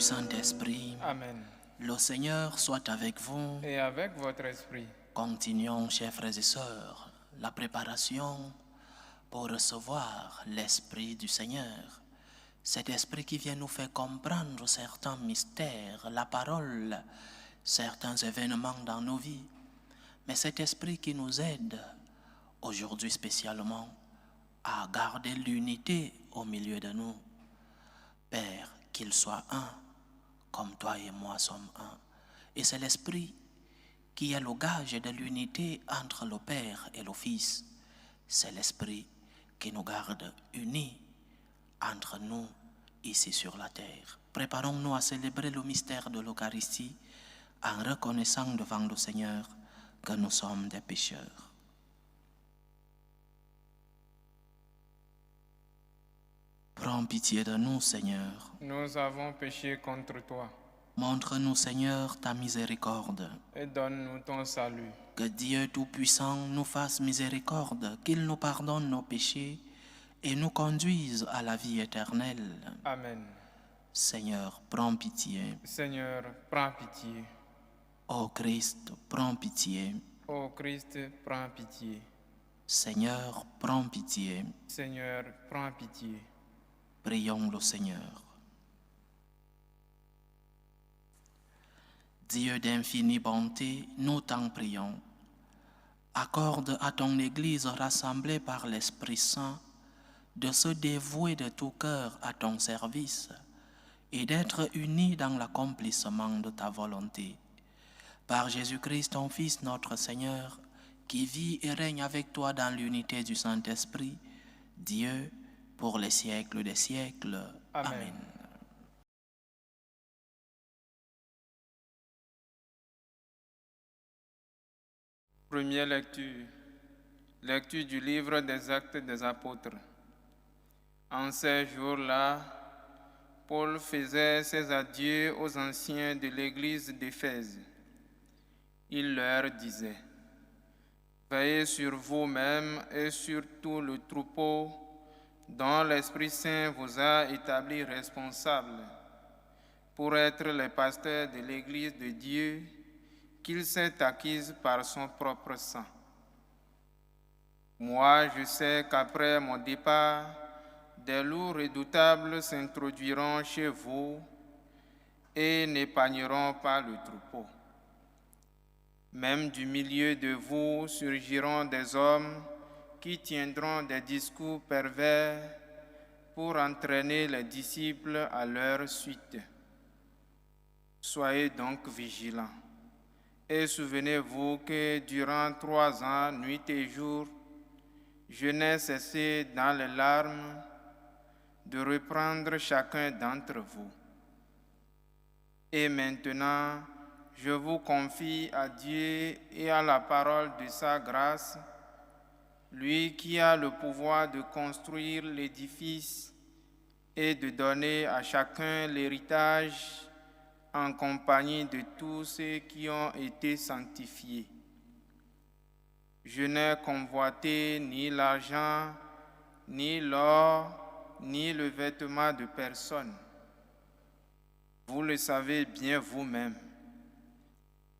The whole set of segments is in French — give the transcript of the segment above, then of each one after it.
Saint-Esprit. Amen. Le Seigneur soit avec vous. Et avec votre esprit. Continuons, chers frères et sœurs, la préparation pour recevoir l'Esprit du Seigneur. Cet Esprit qui vient nous faire comprendre certains mystères, la parole, certains événements dans nos vies. Mais cet Esprit qui nous aide, aujourd'hui spécialement, à garder l'unité au milieu de nous. Père, qu'il soit un, comme toi et moi sommes un. Et c'est l'Esprit qui est le gage de l'unité entre le Père et le Fils. C'est l'Esprit qui nous garde unis entre nous ici sur la terre. Préparons-nous à célébrer le mystère de l'Eucharistie en reconnaissant devant le Seigneur que nous sommes des pécheurs. Prends pitié de nous, Seigneur. Nous avons péché contre toi. Montre-nous, Seigneur, ta miséricorde. Et donne-nous ton salut. Que Dieu Tout-Puissant nous fasse miséricorde, qu'il nous pardonne nos péchés et nous conduise à la vie éternelle. Amen. Seigneur, prends pitié. Seigneur, prends pitié. Ô Christ, prends pitié. Ô Christ, prends pitié. Seigneur, prends pitié. Seigneur, prends pitié. Prions le Seigneur. Dieu d'infinie bonté, nous t'en prions. Accorde à ton Église rassemblée par l'Esprit Saint de se dévouer de tout cœur à ton service et d'être unis dans l'accomplissement de ta volonté. Par Jésus-Christ, ton Fils, notre Seigneur, qui vit et règne avec toi dans l'unité du Saint-Esprit, Dieu, pour les siècles des siècles. Amen. Amen. Première lecture. Lecture du livre des Actes des Apôtres. En ces jours-là, Paul faisait ses adieux aux anciens de l'église d'Éphèse. Il leur disait: Veillez sur vous-même et sur tout le troupeau dont l'Esprit Saint vous a établis responsables pour être les pasteurs de l'église de Dieu qu'il s'est acquise par son propre sang. Moi, je sais qu'après mon départ, des loups redoutables s'introduiront chez vous et n'épargneront pas le troupeau. Même du milieu de vous surgiront des hommes qui tiendront des discours pervers pour entraîner les disciples à leur suite. Soyez donc vigilants et souvenez-vous que durant 3 ans, nuit et jour, je n'ai cessé dans les larmes de reprendre chacun d'entre vous. Et maintenant, je vous confie à Dieu et à la parole de sa grâce, lui qui a le pouvoir de construire l'édifice et de donner à chacun l'héritage en compagnie de tous ceux qui ont été sanctifiés. Je n'ai convoité ni l'argent, ni l'or, ni le vêtement de personne. Vous le savez bien vous-même.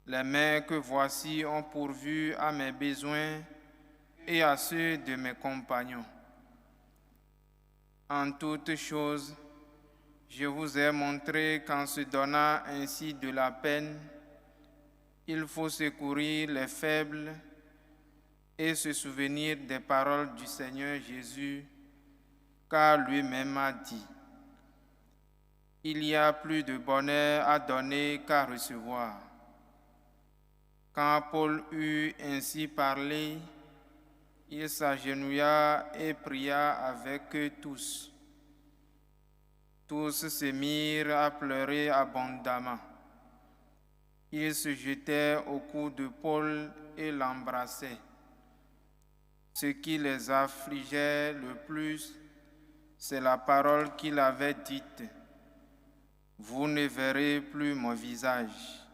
Les mains que voici ont pourvu à mes besoins et à ceux de mes compagnons. En toutes choses, je vous ai montré qu'en se donnant ainsi de la peine, il faut secourir les faibles et se souvenir des paroles du Seigneur Jésus, car lui-même a dit: Il y a plus de bonheur à donner qu'à recevoir. Quand Paul eut ainsi parlé, il s'agenouilla et pria avec eux tous. Tous se mirent à pleurer abondamment. Ils se jetaient au cou de Paul et l'embrassaient. Ce qui les affligeait le plus, c'est la parole qu'il avait dite: Vous ne verrez plus mon visage.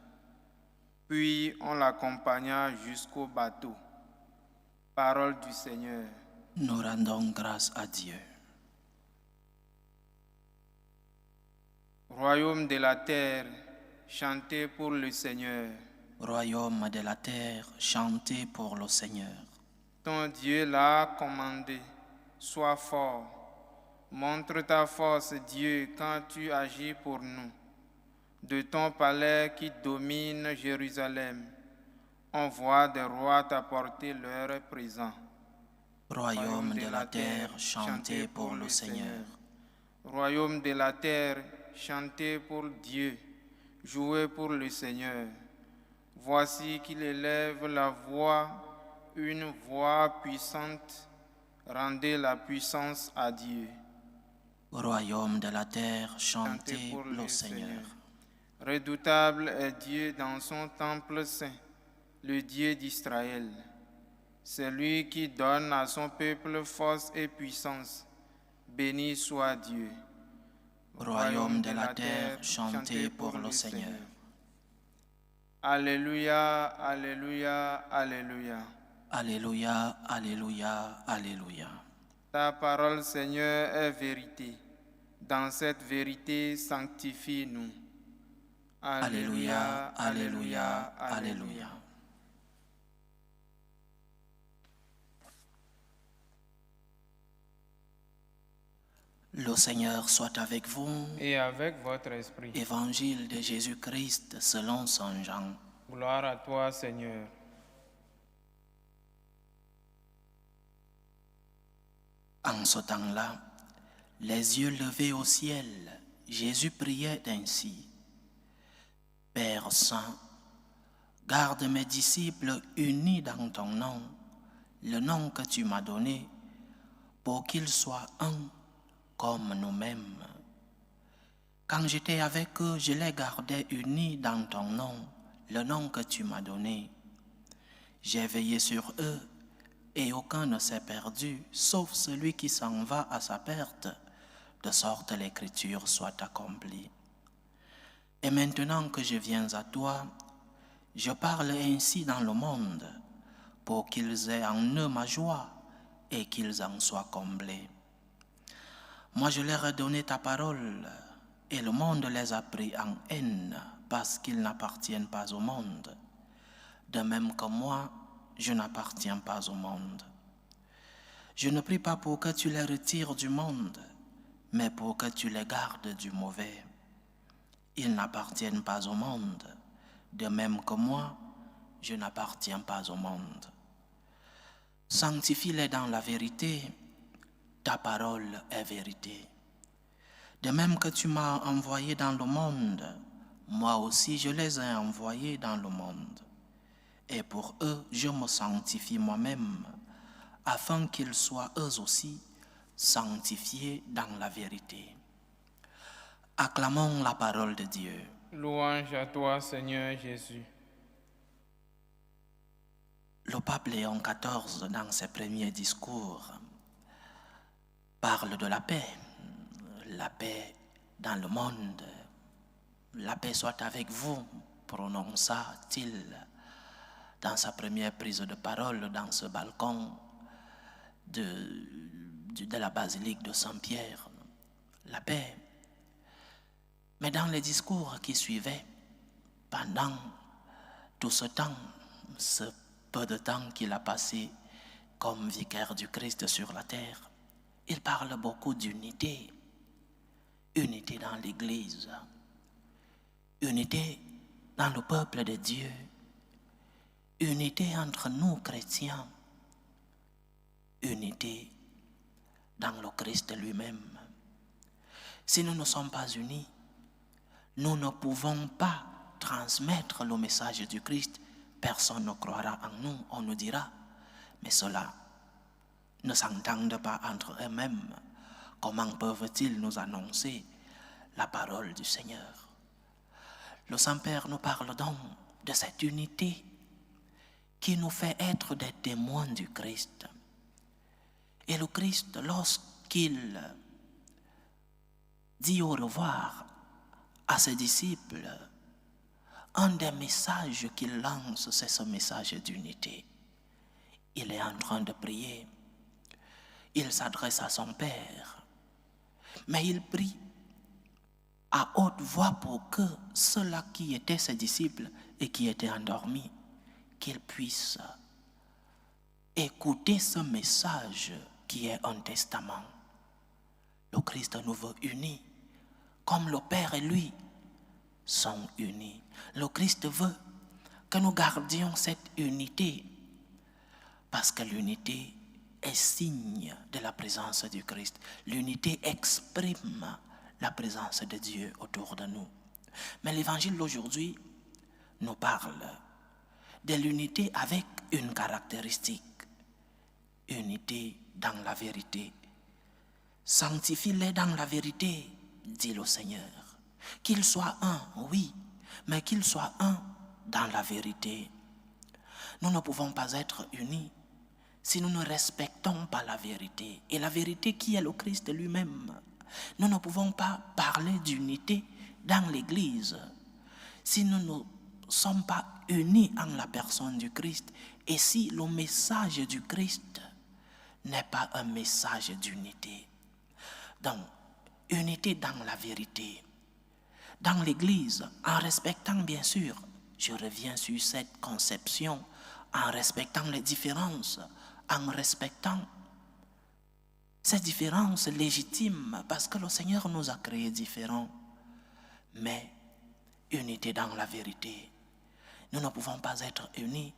Puis on l'accompagna jusqu'au bateau. Parole du Seigneur. Nous rendons grâce à Dieu. Royaume de la terre, chantez pour le Seigneur. Royaume de la terre, chantez pour le Seigneur. Ton Dieu l'a commandé, sois fort. Montre ta force, Dieu, quand tu agis pour nous. De ton palais qui domine Jérusalem, on voit des rois t'apporter leurs présents. Royaume de la terre, chantez pour le Seigneur. Royaume de la terre, chantez pour Dieu, jouez pour le Seigneur. Voici qu'il élève la voix, une voix puissante, rendez la puissance à Dieu. Royaume de la terre, chantez Pour le Seigneur. Redoutable est Dieu dans son temple saint, le Dieu d'Israël. C'est lui qui donne à son peuple force et puissance. Béni soit Dieu. Royaume de la terre, chantez pour le Seigneur. Alléluia, alléluia, alléluia. Alléluia, alléluia, alléluia. Ta parole, Seigneur, est vérité. Dans cette vérité, sanctifie-nous. Alléluia, alléluia, alléluia. Le Seigneur soit avec vous. Et avec votre esprit. Évangile de Jésus-Christ selon Saint Jean. Gloire à toi, Seigneur. En ce temps-là, les yeux levés au ciel, Jésus priait ainsi. Père Saint, garde mes disciples unis dans ton nom, le nom que tu m'as donné, pour qu'ils soient un comme nous-mêmes. Quand j'étais avec eux, je les gardais unis dans ton nom, le nom que tu m'as donné. J'ai veillé sur eux et aucun ne s'est perdu, sauf celui qui s'en va à sa perte, de sorte que l'Écriture soit accomplie. Et maintenant que je viens à toi, je parle ainsi dans le monde, pour qu'ils aient en eux ma joie et qu'ils en soient comblés. Moi je leur ai donné ta parole, et le monde les a pris en haine, parce qu'ils n'appartiennent pas au monde. De même que moi, je n'appartiens pas au monde. Je ne prie pas pour que tu les retires du monde, mais pour que tu les gardes du mauvais. Ils n'appartiennent pas au monde, de même que moi, je n'appartiens pas au monde. Sanctifie-les dans la vérité, ta parole est vérité. De même que tu m'as envoyé dans le monde, moi aussi je les ai envoyés dans le monde. Et pour eux, je me sanctifie moi-même, afin qu'ils soient eux aussi sanctifiés dans la vérité. Acclamons la parole de Dieu. Louange à toi, Seigneur Jésus. Le pape Léon XIV, dans ses premiers discours, parle de la paix dans le monde. La paix soit avec vous, prononça-t-il dans sa première prise de parole dans ce balcon de la basilique de Saint-Pierre. La paix. Mais dans les discours qui suivaient, pendant tout ce temps, ce peu de temps qu'il a passé comme vicaire du Christ sur la terre, il parle beaucoup d'unité. Unité dans l'Église, unité dans le peuple de Dieu, unité entre nous chrétiens, unité dans le Christ lui-même. Si nous ne sommes pas unis, nous ne pouvons pas transmettre le message du Christ. Personne ne croira en nous. On nous dira, mais ceux-là ne s'entendent pas entre eux-mêmes. Comment peuvent-ils nous annoncer la parole du Seigneur? Le Saint-Père nous parle donc de cette unité qui nous fait être des témoins du Christ. Et le Christ, lorsqu'il dit au revoir à ses disciples, un des messages qu'il lance, c'est ce message d'unité. Il est en train de prier. Il s'adresse à son Père. Mais il prie à haute voix pour que ceux-là qui étaient ses disciples et qui étaient endormis, qu'ils puissent écouter ce message qui est un testament. Le Christ nous veut unis, comme le Père et lui sont unis. Le Christ veut que nous gardions cette unité, parce que l'unité est signe de la présence du Christ. L'unité exprime la présence de Dieu autour de nous. Mais l'évangile d'aujourd'hui nous parle de l'unité avec une caractéristique. Unité dans la vérité. Sanctifie-les dans la vérité, dit le Seigneur. Qu'ils soient un, oui, mais qu'ils soient un dans la vérité. Nous ne pouvons pas être unis si nous ne respectons pas la vérité. Et la vérité qui est le Christ lui-même. Nous ne pouvons pas parler d'unité dans l'Église si nous ne sommes pas unis en la personne du Christ et si le message du Christ n'est pas un message d'unité. Donc, unité dans la vérité. Dans l'Église, en respectant bien sûr, je reviens sur cette conception, en respectant les différences, en respectant ces différences légitimes, parce que le Seigneur nous a créés différents, mais unité dans la vérité. Nous ne pouvons pas être unis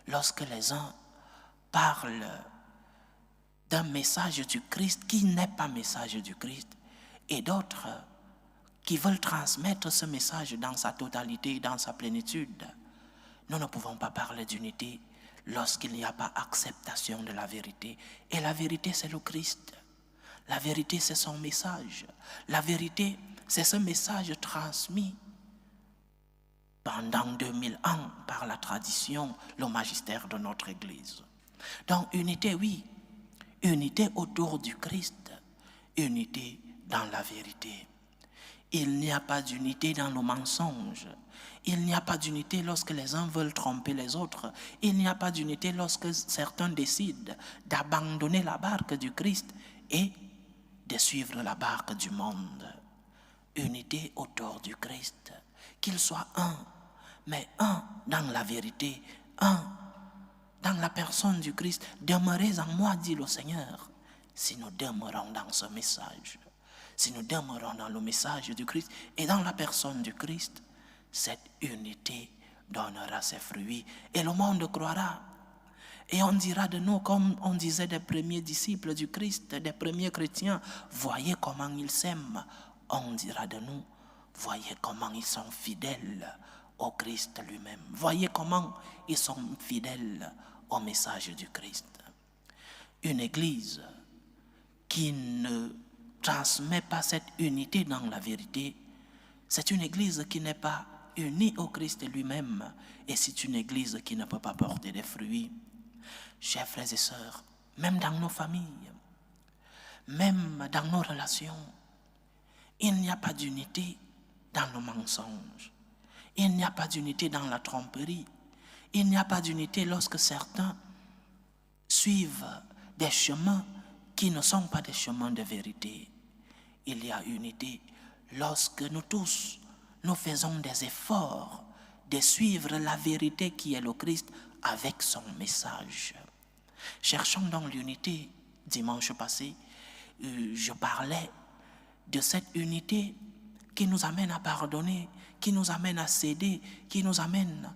lorsque les uns parlent d'un message du Christ qui n'est pas message du Christ et d'autres qui veulent transmettre ce message dans sa totalité, dans sa plénitude. Nous ne pouvons pas parler d'unité lorsqu'il n'y a pas acceptation de la vérité. Et la vérité, c'est le Christ. La vérité, c'est son message. La vérité, c'est ce message transmis pendant 2000 ans par la tradition, le magistère de notre Église. Donc, unité, oui. Unité autour du Christ. Unité dans la vérité. Il n'y a pas d'unité dans le mensonge. Il n'y a pas d'unité lorsque les uns veulent tromper les autres. Il n'y a pas d'unité lorsque certains décident d'abandonner la barque du Christ et de suivre la barque du monde. Unité autour du Christ. Qu'il soit un, mais un dans la vérité, un dans la personne du Christ. Demeurez en moi, dit le Seigneur, si nous demeurons dans ce message. Si nous demeurons dans le message du Christ et dans la personne du Christ, cette unité donnera ses fruits et le monde croira. Et on dira de nous, comme on disait des premiers disciples du Christ, des premiers chrétiens, voyez comment ils s'aiment. On dira de nous, voyez comment ils sont fidèles au Christ lui-même. Voyez comment ils sont fidèles au message du Christ. Une église qui ne transmet pas cette unité dans la vérité, c'est une église qui n'est pas unie au Christ lui-même et c'est une église qui ne peut pas porter des fruits. Chers frères et sœurs, même dans nos familles, même dans nos relations, il n'y a pas d'unité dans le mensonge. Il n'y a pas d'unité dans la tromperie. Il n'y a pas d'unité lorsque certains suivent des chemins qui ne sont pas des chemins de vérité. Il y a unité lorsque nous tous, nous faisons des efforts de suivre la vérité qui est le Christ avec son message. Cherchons donc l'unité. Dimanche passé, je parlais de cette unité qui nous amène à pardonner, qui nous amène à céder, qui nous amène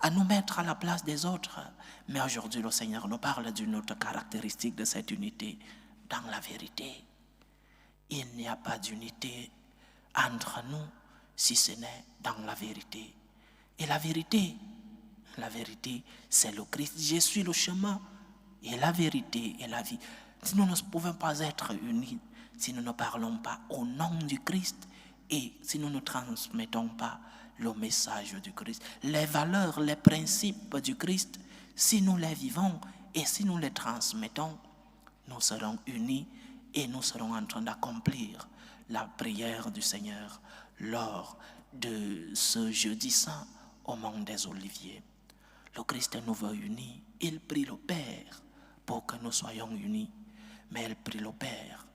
à nous mettre à la place des autres. Mais aujourd'hui, le Seigneur nous parle d'une autre caractéristique de cette unité, dans la vérité. Il n'y a pas d'unité entre nous si ce n'est dans la vérité. Et la vérité, c'est le Christ. Je suis le chemin et la vérité et la vie. Si nous ne pouvons pas être unis, si nous ne parlons pas au nom du Christ et si nous ne transmettons pas le message du Christ, les valeurs, les principes du Christ, si nous les vivons et si nous les transmettons, nous serons unis et nous serons en train d'accomplir la prière du Seigneur lors de ce jeudi saint au mont des Oliviers. Le Christ nous veut unis. Il prie le Père pour que nous soyons unis, mais il prie le Père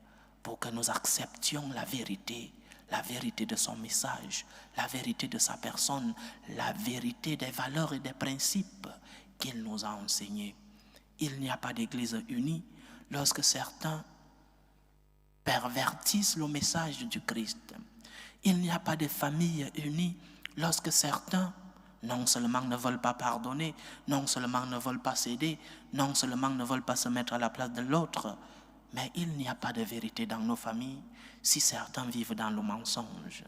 pour que nous acceptions la vérité la vérité de son message, la vérité de sa personne, la vérité des valeurs et des principes qu'il nous a enseignés. Il n'y a pas d'église unie lorsque certains pervertissent le message du Christ. Il n'y a pas de famille unie lorsque certains non seulement ne veulent pas pardonner, non seulement ne veulent pas céder, non seulement ne veulent pas se mettre à la place de l'autre, mais il n'y a pas de vérité dans nos familles si certains vivent dans le mensonge.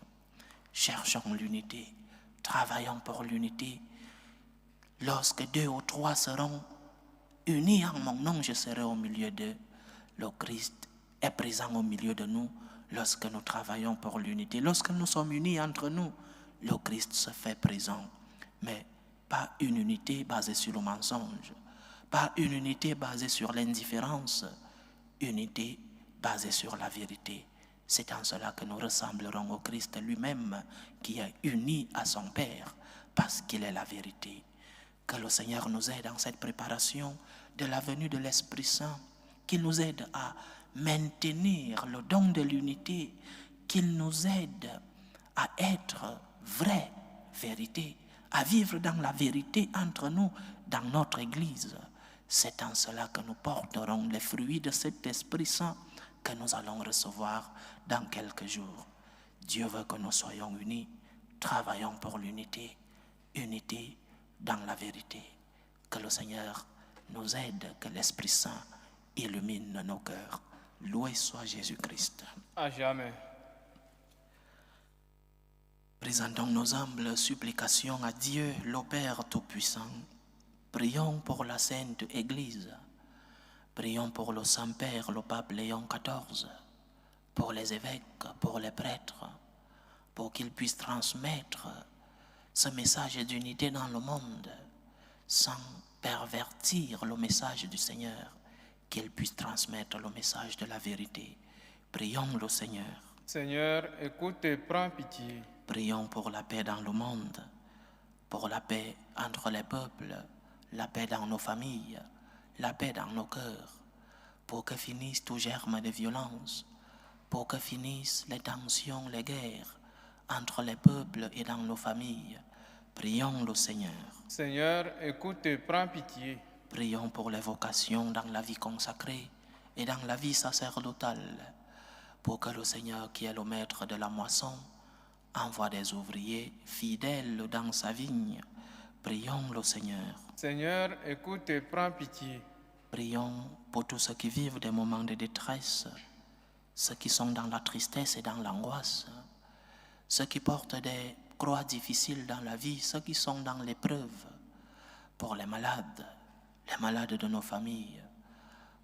Cherchons l'unité, travaillons pour l'unité. Lorsque 2 ou 3 seront unis en mon nom, je serai au milieu d'eux. Le Christ est présent au milieu de nous lorsque nous travaillons pour l'unité. Lorsque nous sommes unis entre nous, le Christ se fait présent. Mais pas une unité basée sur le mensonge, pas une unité basée sur l'indifférence, unité basée sur la vérité. C'est en cela que nous ressemblerons au Christ lui-même qui est uni à son Père parce qu'il est la vérité. Que le Seigneur nous aide dans cette préparation de la venue de l'Esprit Saint, qu'il nous aide à maintenir le don de l'unité, qu'il nous aide à être vraie vérité, à vivre dans la vérité entre nous, dans notre Église. C'est en cela que nous porterons les fruits de cet Esprit Saint que nous allons recevoir dans quelques jours. Dieu veut que nous soyons unis, travaillons pour l'unité, unité dans la vérité. Que le Seigneur nous aide, que l'Esprit Saint illumine nos cœurs. Loué soit Jésus-Christ. À jamais. Présentons nos humbles supplications à Dieu, le Père Tout-Puissant. Prions pour la Sainte Église. Prions pour le Saint-Père, le Pape Léon XIV, pour les évêques, pour les prêtres, pour qu'ils puissent transmettre ce message d'unité dans le monde, sans pervertir le message du Seigneur, qu'ils puissent transmettre le message de la vérité. Prions le Seigneur. Seigneur, écoute et prends pitié. Prions pour la paix dans le monde, pour la paix entre les peuples, la paix dans nos familles, la paix dans nos cœurs, pour que finisse tout germe de violence, pour que finissent les tensions, les guerres entre les peuples et dans nos familles. Prions le Seigneur. Seigneur, écoute et prends pitié. Prions pour les vocations dans la vie consacrée et dans la vie sacerdotale, pour que le Seigneur, qui est le maître de la moisson, envoie des ouvriers fidèles dans sa vigne. Prions le Seigneur. Seigneur, écoute et prends pitié. Prions pour tous ceux qui vivent des moments de détresse, ceux qui sont dans la tristesse et dans l'angoisse, ceux qui portent des croix difficiles dans la vie, ceux qui sont dans l'épreuve, pour les malades de nos familles,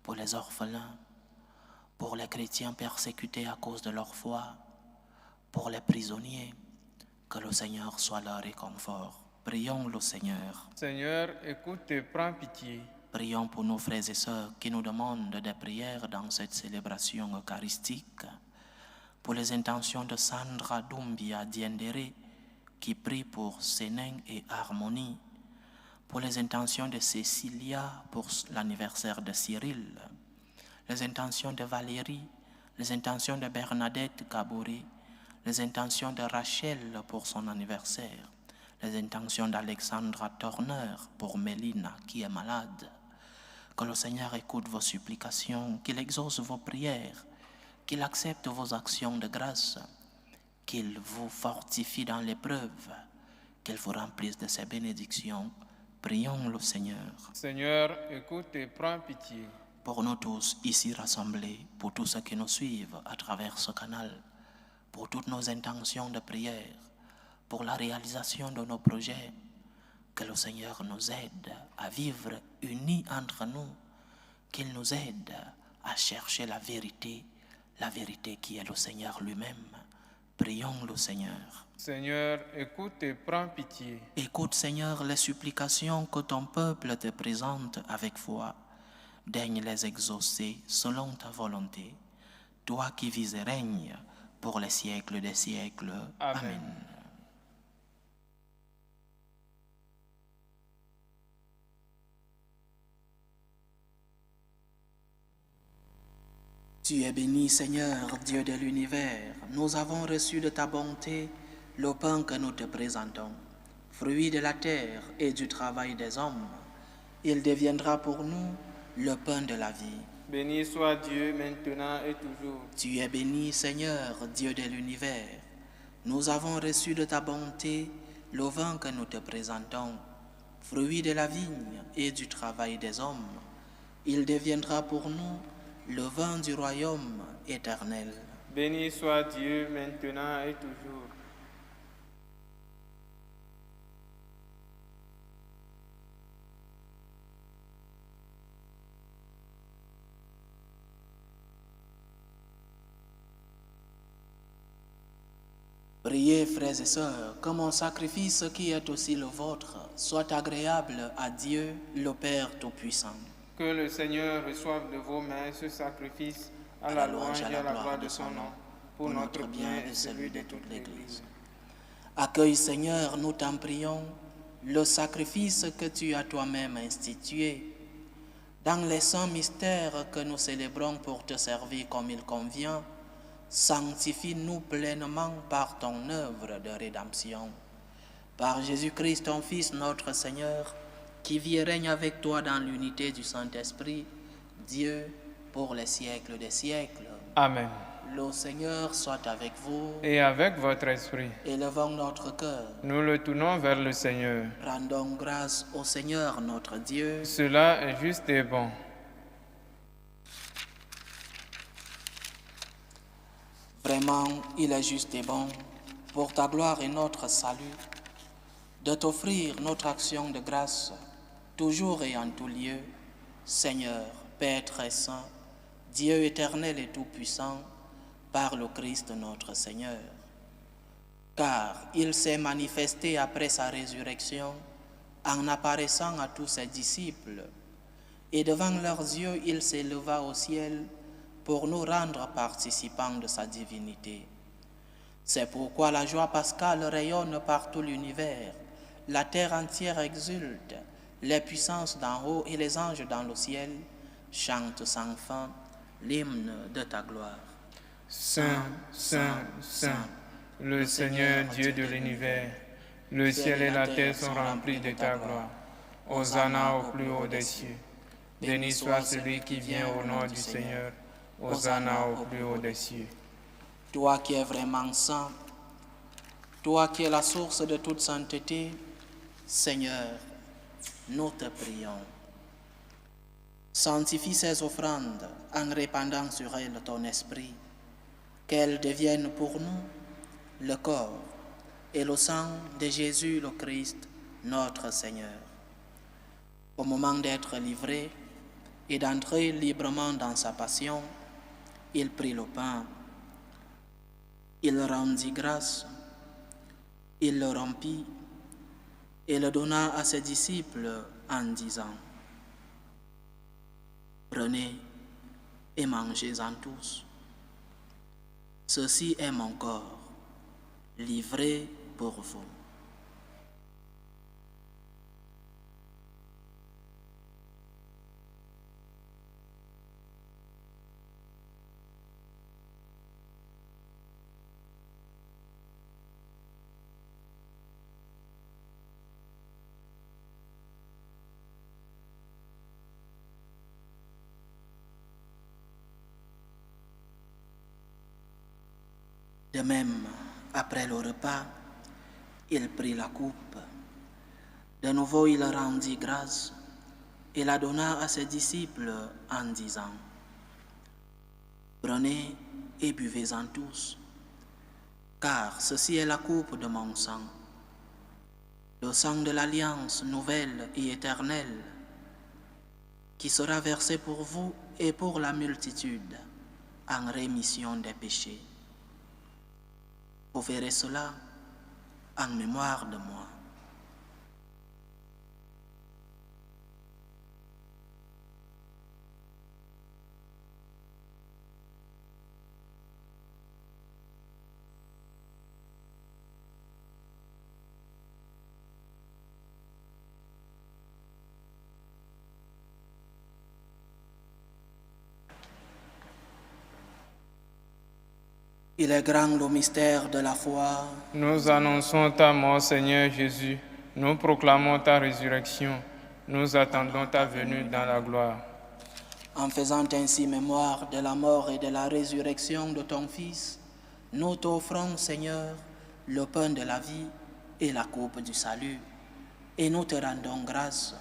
pour les orphelins, pour les chrétiens persécutés à cause de leur foi, pour les prisonniers, que le Seigneur soit leur réconfort. Prions le Seigneur. Seigneur, écoute et prends pitié. Prions pour nos frères et sœurs qui nous demandent des prières dans cette célébration eucharistique, pour les intentions de Sandra Doumbia Diendere, qui prie pour Sénin et Harmonie, pour les intentions de Cécilia pour l'anniversaire de Cyril, les intentions de Valérie, les intentions de Bernadette Kabouri, les intentions de Rachel pour son anniversaire, les intentions d'Alexandra Turner pour Mélina qui est malade. Que le Seigneur écoute vos supplications, qu'il exauce vos prières, qu'il accepte vos actions de grâce, qu'il vous fortifie dans l'épreuve, qu'il vous remplisse de ses bénédictions. Prions le Seigneur. Seigneur, écoute et prends pitié. Pour nous tous ici rassemblés, pour tous ceux qui nous suivent à travers ce canal, pour toutes nos intentions de prière, pour la réalisation de nos projets, que le Seigneur nous aide à vivre unis entre nous, qu'il nous aide à chercher la vérité qui est le Seigneur lui-même. Prions le Seigneur. Seigneur, écoute et prends pitié. Écoute, Seigneur, les supplications que ton peuple te présente avec foi. Daigne les exaucer selon ta volonté. Toi qui vis et règnes pour les siècles des siècles. Amen. Amen. Tu es béni, Seigneur, Dieu de l'univers. Nous avons reçu de ta bonté le pain que nous te présentons, fruit de la terre et du travail des hommes. Il deviendra pour nous le pain de la vie. Béni soit Dieu maintenant et toujours. Tu es béni, Seigneur, Dieu de l'univers. Nous avons reçu de ta bonté le vin que nous te présentons, fruit de la vigne et du travail des hommes. Il deviendra pour nous le vin du royaume éternel. Béni soit Dieu maintenant et toujours. Priez, frères et sœurs, que mon sacrifice qui est aussi le vôtre soit agréable à Dieu, le Père Tout-Puissant. Que le Seigneur reçoive de vos mains ce sacrifice à la louange et à la gloire de son nom, pour notre bien et celui de toute l'Église. Accueille, Seigneur, nous t'en prions, le sacrifice que tu as toi-même institué. Dans les saints mystères que nous célébrons pour te servir comme il convient, sanctifie-nous pleinement par ton œuvre de rédemption. Par Jésus-Christ, ton Fils, notre Seigneur, qui vit et règne avec toi dans l'unité du Saint-Esprit, Dieu, pour les siècles des siècles. Amen. Le Seigneur soit avec vous. Et avec votre esprit, Élevons notre cœur. nous le tournons vers le Seigneur. Rendons grâce au Seigneur notre Dieu. Cela est juste et bon. Vraiment, il est juste et bon, pour ta gloire et notre salut, de t'offrir notre action de grâce, toujours et en tout lieu, Seigneur, Père très saint, Dieu éternel et tout-puissant, par le Christ notre Seigneur. Car il s'est manifesté après sa résurrection en apparaissant à tous ses disciples, et devant leurs yeux il s'éleva au ciel pour nous rendre participants de sa divinité. C'est pourquoi la joie pascale rayonne par tout l'univers, la terre entière exulte, les puissances d'en haut et les anges dans le ciel chantent sans fin l'hymne de ta gloire. Saint, Saint, Saint, le Seigneur Dieu de l'univers, le ciel et la terre sont remplis de ta gloire. Hosanna au plus haut des cieux. Béni soit celui qui vient au nom du Seigneur. Hosanna au plus haut des cieux. Toi qui es vraiment saint, toi qui es la source de toute sainteté, Seigneur, nous te prions. Sanctifie ces offrandes en répandant sur elles ton esprit, qu'elles deviennent pour nous le corps et le sang de Jésus le Christ, notre Seigneur. Au moment d'être livré et d'entrer librement dans sa passion, il prit le pain, il rendit grâce, il le rompit et le donna à ses disciples en disant: Prenez et mangez-en tous. Ceci est mon corps, livré pour vous. De même, après le repas, il prit la coupe. De nouveau, il rendit grâce et la donna à ses disciples en disant: Prenez et buvez-en tous, car ceci est la coupe de mon sang, le sang de l'alliance nouvelle et éternelle, qui sera versé pour vous et pour la multitude en rémission des péchés. Vous ferez cela en mémoire de moi. Il est grand le mystère de la foi. Nous annonçons ta mort, Seigneur Jésus. Nous proclamons ta résurrection. Nous attendons ta venue dans la gloire. En faisant ainsi mémoire de la mort et de la résurrection de ton Fils, nous t'offrons, Seigneur, le pain de la vie et la coupe du salut. Et nous te rendons grâce,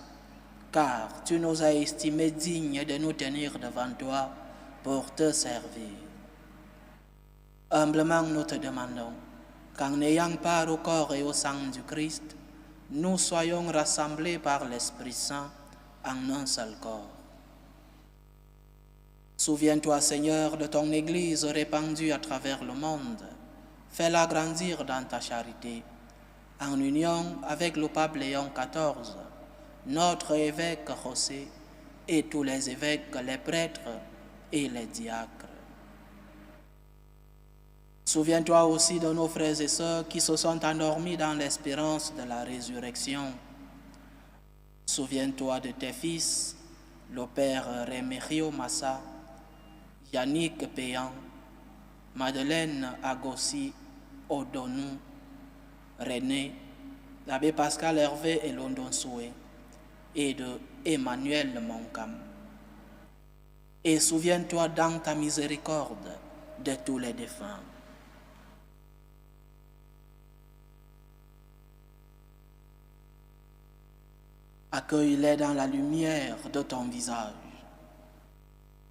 car tu nous as estimés dignes de nous tenir devant toi pour te servir. Humblement, nous te demandons qu'en ayant part au corps et au sang du Christ, nous soyons rassemblés par l'Esprit Saint en un seul corps. Souviens-toi, Seigneur, de ton Église répandue à travers le monde. Fais-la grandir dans ta charité, en union avec le pape Léon XIV, notre évêque José et tous les évêques, les prêtres et les diacres. Souviens-toi aussi de nos frères et sœurs qui se sont endormis dans l'espérance de la résurrection. Souviens-toi de tes fils, le père Rémério Massa, Yannick Péan, Madeleine Agossi Odonou, René, l'abbé Pascal Hervé et London Soué, et de Emmanuel Moncam. Et souviens-toi dans ta miséricorde de tous les défunts. Accueille-les dans la lumière de ton visage.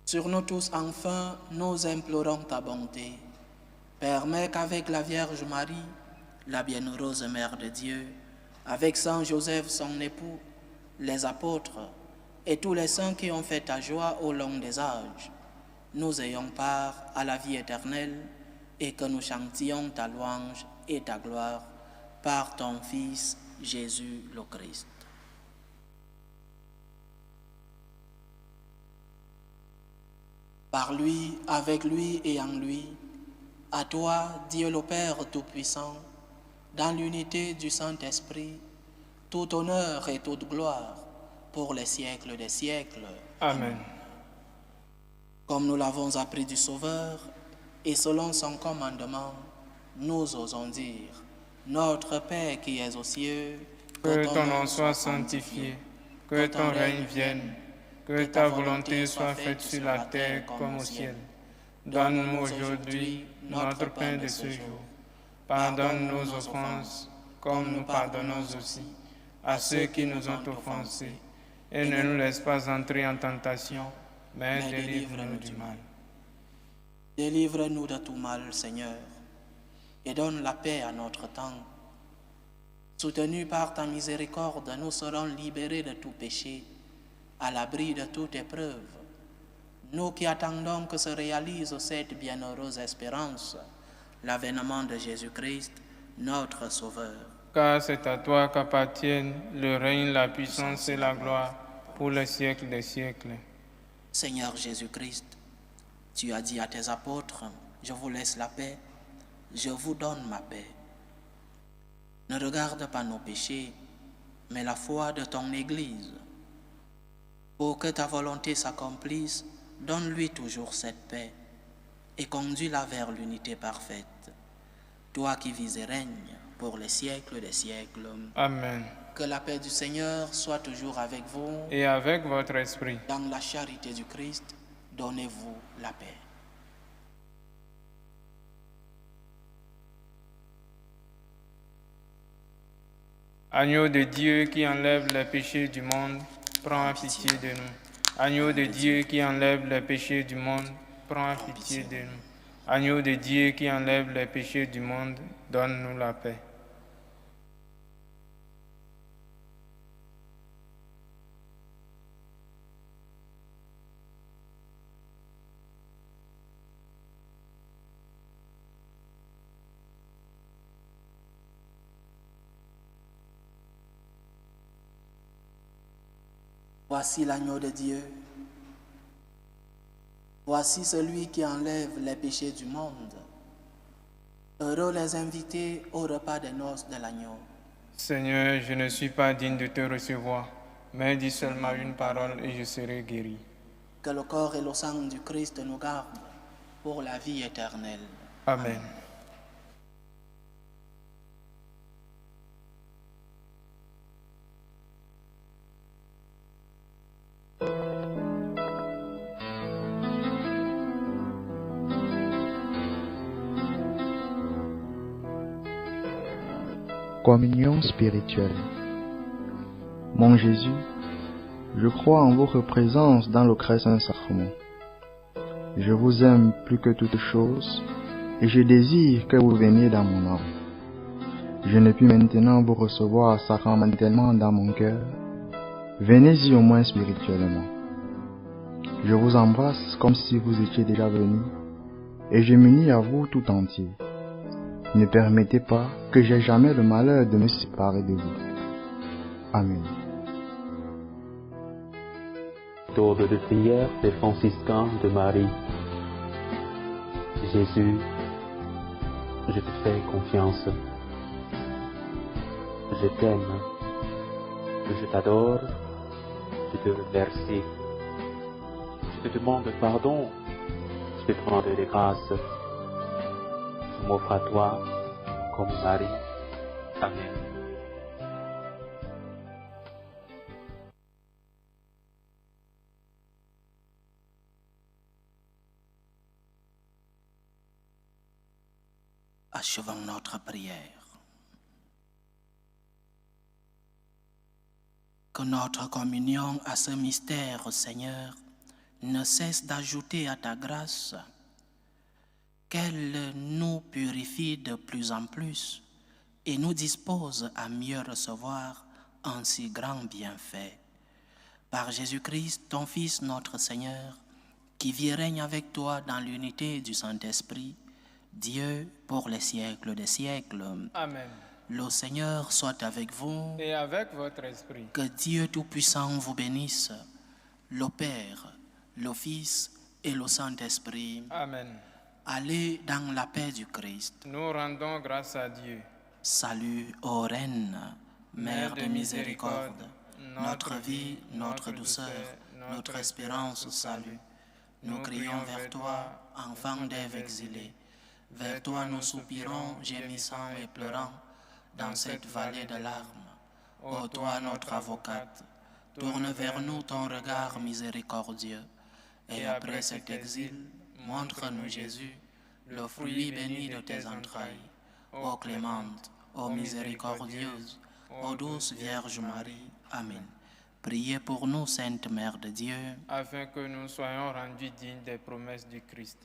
Sur nous tous, enfin, nous implorons ta bonté. Permets qu'avec la Vierge Marie, la bienheureuse Mère de Dieu, avec Saint Joseph, son époux, les apôtres et tous les saints qui ont fait ta joie au long des âges, nous ayons part à la vie éternelle et que nous chantions ta louange et ta gloire par ton Fils Jésus le Christ. Par lui, avec lui et en lui, à toi, Dieu le Père Tout-Puissant, dans l'unité du Saint-Esprit, tout honneur et toute gloire pour les siècles des siècles. Amen. Comme nous l'avons appris du Sauveur, et selon son commandement, nous osons dire, Notre Père qui es aux cieux, que ton nom soit sanctifié, que ton règne vienne, que ta volonté soit faite sur la terre comme au ciel. Donne-nous aujourd'hui notre pain de ce jour. Pardonne nos offenses, comme nous pardonnons aussi à ceux qui nous ont offensés. Et ne nous laisse pas entrer en tentation, mais délivre-nous du mal. Délivre-nous de tout mal, Seigneur, et donne la paix à notre temps. Soutenus par ta miséricorde, nous serons libérés de tout péché, à l'abri de toute épreuve. Nous qui attendons que se réalise cette bienheureuse espérance, l'avènement de Jésus-Christ, notre Sauveur. Car c'est à toi qu'appartiennent le règne, la puissance et la gloire pour les siècles des siècles. Seigneur Jésus-Christ, tu as dit à tes apôtres, je vous laisse la paix, je vous donne ma paix. Ne regarde pas nos péchés, mais la foi de ton Église. Pour que ta volonté s'accomplisse, donne-lui toujours cette paix et conduis-la vers l'unité parfaite. Toi qui vis et règnes pour les siècles des siècles. Amen. Que la paix du Seigneur soit toujours avec vous. Et avec votre esprit. Dans la charité du Christ, donnez-vous la paix. Agneau de Dieu qui enlève les péchés du monde, prends pitié de nous. Agneau de Dieu qui enlève les péchés du monde, prends pitié de nous. Agneau de Dieu qui enlève les péchés du monde, donne-nous la paix. Voici l'agneau de Dieu. Voici celui qui enlève les péchés du monde. Heureux les invités au repas des noces de l'agneau. Seigneur, je ne suis pas digne de te recevoir, mais dis seulement une parole et je serai guéri. Que le corps et le sang du Christ nous gardent pour la vie éternelle. Amen. Communion spirituelle. Mon Jésus, je crois en votre présence dans le très saint sacrement. Je vous aime plus que toute chose et je désire que vous veniez dans mon âme. Je ne puis maintenant vous recevoir sacramentellement dans mon cœur. Venez-y au moins spirituellement. Je vous embrasse comme si vous étiez déjà venu et je m'unis à vous tout entier. Ne permettez pas que j'aie jamais le malheur de me séparer de vous. Amen. Ordre de prière des franciscains de Marie. Jésus, je te fais confiance. Je t'aime. Je t'adore. Je te remercie. Je te demande pardon. Je te demande des grâces. Je m'offre à toi comme Marie. Amen. Achevons notre prière. Que notre communion à ce mystère, Seigneur, ne cesse d'ajouter à ta grâce, qu'elle nous purifie de plus en plus et nous dispose à mieux recevoir un si grand bienfait. Par Jésus-Christ, ton Fils, notre Seigneur, qui vit et règne avec toi dans l'unité du Saint-Esprit, Dieu pour les siècles des siècles. Amen. Le Seigneur soit avec vous. Et avec votre esprit. Que Dieu Tout-Puissant vous bénisse, le Père, le Fils et le Saint-Esprit. Amen. Allez dans la paix du Christ. Nous rendons grâce à Dieu. Salut, ô Reine, Mère de miséricorde, notre vie, notre douceur, notre espérance au salut. Nous crions vers toi, enfant d'Ève exilée. Vers toi nous soupirons, gémissant et pleurant, dans cette vallée de larmes. Ô toi, notre avocate, tourne vers nous ton regard miséricordieux. Et après cet exil, montre-nous Jésus, le fruit béni de tes entrailles. Ô clémente, ô miséricordieuse, ô douce Vierge Marie. Amen. Priez pour nous, Sainte Mère de Dieu, afin que nous soyons rendus dignes des promesses du Christ.